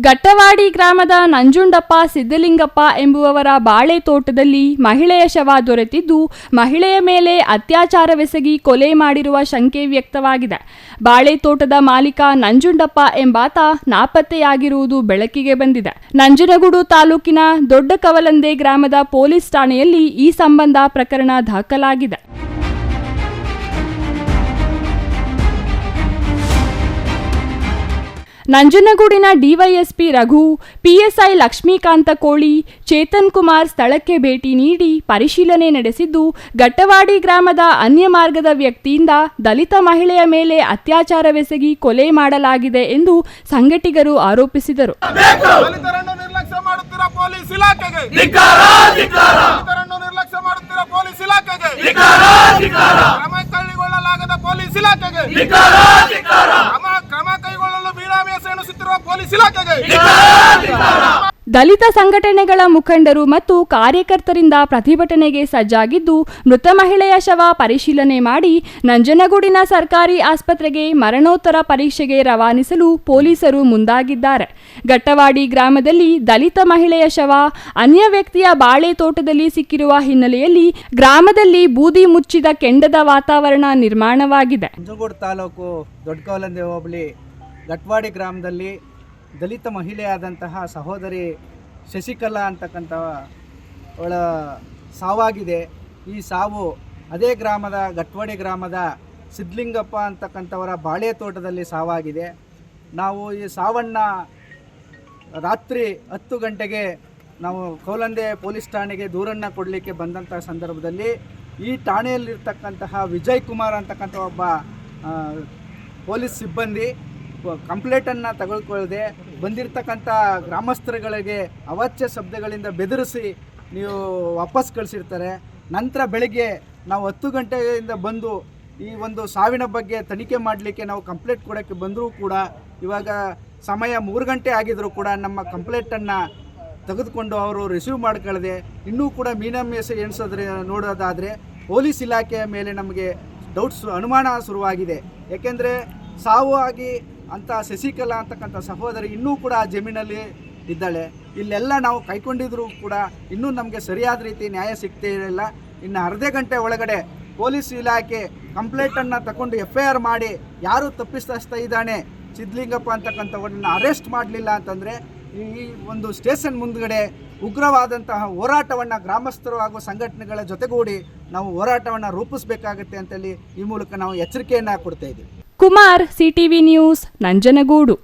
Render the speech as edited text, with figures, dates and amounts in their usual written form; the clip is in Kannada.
ಗಟ್ಟವಾಡಿ ಗ್ರಾಮದ ನಂಜುಂಡಪ್ಪ ಸಿದ್ದಲಿಂಗಪ್ಪ ಎಂಬುವವರ ಬಾಳೆ ತೋಟದಲ್ಲಿ ಮಹಿಳೆಯ ಶವ ದೊರೆತಿದ್ದು, ಮಹಿಳೆಯ ಮೇಲೆ ಅತ್ಯಾಚಾರವೆಸಗಿ ಕೊಲೆ ಮಾಡಿರುವ ಶಂಕೆ ವ್ಯಕ್ತವಾಗಿದೆ. ಬಾಳೆ ತೋಟದ ಮಾಲೀಕ ನಂಜುಂಡಪ್ಪ ಎಂಬಾತ ನಾಪತ್ತೆಯಾಗಿರುವುದು ಬೆಳಕಿಗೆ ಬಂದಿದೆ. ನಂಜನಗೂಡು ತಾಲೂಕಿನ ದೊಡ್ಡ ಕವಲಂದೆ ಗ್ರಾಮದ ಪೊಲೀಸ್ ಠಾಣೆಯಲ್ಲಿ ಈ ಸಂಬಂಧ ಪ್ರಕರಣ ದಾಖಲಾಗಿದೆ. ನಂಜನಗೂಡಿನ ಡಿವೈಎಸ್ಪಿ ರಘು, ಪಿಎಸ್ಐ ಲಕ್ಷ್ಮೀಕಾಂತ ಕೋಳಿ, ಚೇತನ್ ಕುಮಾರ್ ಸ್ಥಳಕ್ಕೆ ಭೇಟಿ ನೀಡಿ ಪರಿಶೀಲನೆ ನಡೆಸಿದ್ದು, ಗಟ್ಟವಾಡಿ ಗ್ರಾಮದ ಅನ್ಯ ಮಾರ್ಗದ ವ್ಯಕ್ತಿಯಿಂದ ದಲಿತ ಮಹಿಳೆಯ ಮೇಲೆ ಅತ್ಯಾಚಾರವೆಸಗಿ ಕೊಲೆ ಮಾಡಲಾಗಿದೆ ಎಂದು ಸಂಘಟಕರು ಆರೋಪಿಸಿದರು. ದಲಿತ ಸಂಘಟನೆಗಳ ಮುಖಂಡರು ಮತ್ತು ಕಾರ್ಯಕರ್ತರಿಂದ ಪ್ರತಿಭಟನೆಗೆ ಸಜ್ಜಾಗಿದ್ದು, ಮೃತ ಮಹಿಳೆಯ ಶವ ಪರಿಶೀಲನೆ ಮಾಡಿ ನಂಜನಗೂಡಿನ ಸರ್ಕಾರಿ ಆಸ್ಪತ್ರೆಗೆ ಮರಣೋತ್ತರ ಪರೀಕ್ಷೆಗೆ ರವಾನಿಸಲು ಪೊಲೀಸರು ಮುಂದಾಗಿದ್ದಾರೆ. ಗಟ್ಟವಾಡಿ ಗ್ರಾಮದಲ್ಲಿ ದಲಿತ ಮಹಿಳೆಯ ಶವ ಅನ್ಯ ವ್ಯಕ್ತಿಯ ಬಾಳೆ ತೋಟದಲ್ಲಿ ಸಿಕ್ಕಿರುವ ಹಿನ್ನೆಲೆಯಲ್ಲಿ ಗ್ರಾಮದಲ್ಲಿ ಬೂದಿ ಮುಚ್ಚಿದ ಕೆಂಡದ ವಾತಾವರಣ ನಿರ್ಮಾಣವಾಗಿದೆ. ನಂಜನಗೂಡು ತಾಲೂಕು ದೊಡ್ಡಕವಲಂದೆ ಹೋಬಳಿ ಗಟ್ಟವಾಡಿ ಗ್ರಾಮದಲ್ಲಿ ದಲಿತ ಮಹಿಳೆಯಾದಂತಹ ಸಹೋದರಿ ಶಶಿಕಲಾ ಅಂತಕ್ಕಂಥ ಅವಳ ಸಾವಾಗಿದೆ. ಈ ಸಾವು ಅದೇ ಗ್ರಾಮದ ಗಟ್ಟವಾಡಿ ಗ್ರಾಮದ ಸಿದ್ದಲಿಂಗಪ್ಪ ಅಂತಕ್ಕಂಥವರ ಬಾಳೆ ತೋಟದಲ್ಲಿ ಸಾವಾಗಿದೆ. ನಾವು ಈ ಸಾವನ್ನು ರಾತ್ರಿ 10 ಗಂಟೆಗೆ ನಾವು ಕವಲಂದೆ ಪೊಲೀಸ್ ಠಾಣೆಗೆ ದೂರನ್ನು ಕೊಡಲಿಕ್ಕೆ ಬಂದಂಥ ಸಂದರ್ಭದಲ್ಲಿ ಈ ಠಾಣೆಯಲ್ಲಿರ್ತಕ್ಕಂತಹ ವಿಜಯ್ ಕುಮಾರ್ ಅಂತಕ್ಕಂಥ ಒಬ್ಬ ಪೊಲೀಸ್ ಸಿಬ್ಬಂದಿ ಕಂಪ್ಲೇಂಟನ್ನು ತೆಗೆದುಕೊಳ್ಳದೆ ಬಂದಿರತಕ್ಕಂಥ ಗ್ರಾಮಸ್ಥರುಗಳಿಗೆ ಅವಾಚ್ಯ ಶಬ್ದಗಳಿಂದ ಬೆದರಿಸಿ ನೀವು ವಾಪಸ್ ಕಳಿಸಿರ್ತಾರೆ. ನಂತರ ಬೆಳಗ್ಗೆ ನಾವು 10 ಗಂಟೆಯಿಂದ ಬಂದು ಈ ಒಂದು ಸಾವಿನ ಬಗ್ಗೆ ತನಿಖೆ ಮಾಡಲಿಕ್ಕೆ ನಾವು ಕಂಪ್ಲೇಂಟ್ ಕೊಡೋಕ್ಕೆ ಬಂದರೂ ಕೂಡ ಇವಾಗ ಸಮಯ 3 ಗಂಟೆ ಆಗಿದ್ದರೂ ಕೂಡ ನಮ್ಮ ಕಂಪ್ಲೇಂಟನ್ನು ತೆಗೆದುಕೊಂಡು ಅವರು ರಿಸೀವ್ ಮಾಡ್ಕೊಳ್ಳದೆ ಇನ್ನೂ ಕೂಡ ಮೀನಮೇಷ ನೋಡೋದಾದರೆ ಪೊಲೀಸ್ ಇಲಾಖೆಯ ಮೇಲೆ ನಮಗೆ ಅನುಮಾನ ಶುರುವಾಗಿದೆ. ಏಕೆಂದರೆ ಸಾವು ಆಗಿ ಅಂತ ಶಶಿಕಲಾ ಅಂತಕ್ಕಂಥ ಸಹೋದರಿ ಇನ್ನೂ ಕೂಡ ಆ ಜಮೀನಲ್ಲಿ ಇದ್ದಾಳೆ. ಇಲ್ಲೆಲ್ಲ ನಾವು ಕೈಕೊಂಡಿದ್ರೂ ಕೂಡ ಇನ್ನೂ ನಮಗೆ ಸರಿಯಾದ ರೀತಿ ನ್ಯಾಯ ಸಿಗ್ತೇ ಇರಲಿಲ್ಲ. ಇನ್ನು ಅರ್ಧ ಗಂಟೆ ಒಳಗಡೆ ಪೊಲೀಸ್ ಇಲಾಖೆ ಕಂಪ್ಲೇಂಟನ್ನು ತಗೊಂಡು FIR ಮಾಡಿ ಯಾರು ತಪ್ಪಿಸ್ತಾ ಇದ್ದಾನೆ ಸಿದ್ದಲಿಂಗಪ್ಪ ಅಂತಕ್ಕಂಥವ್ರನ್ನ ಅರೆಸ್ಟ್ ಮಾಡಲಿಲ್ಲ ಅಂತಂದರೆ ಈ ಒಂದು ಸ್ಟೇಷನ್ ಮುಂದ್ಗಡೆ ಉಗ್ರವಾದಂತಹ ಹೋರಾಟವನ್ನು ಗ್ರಾಮಸ್ಥರು ಹಾಗೂ ಸಂಘಟನೆಗಳ ಜೊತೆಗೂಡಿ ನಾವು ಹೋರಾಟವನ್ನು ರೂಪಿಸಬೇಕಾಗುತ್ತೆ ಅಂತೇಳಿ ಈ ಮೂಲಕ ನಾವು ಎಚ್ಚರಿಕೆಯನ್ನು ಕೊಡ್ತಾ ಇದ್ದೀವಿ. Kumar, CTV news, Nanjangud.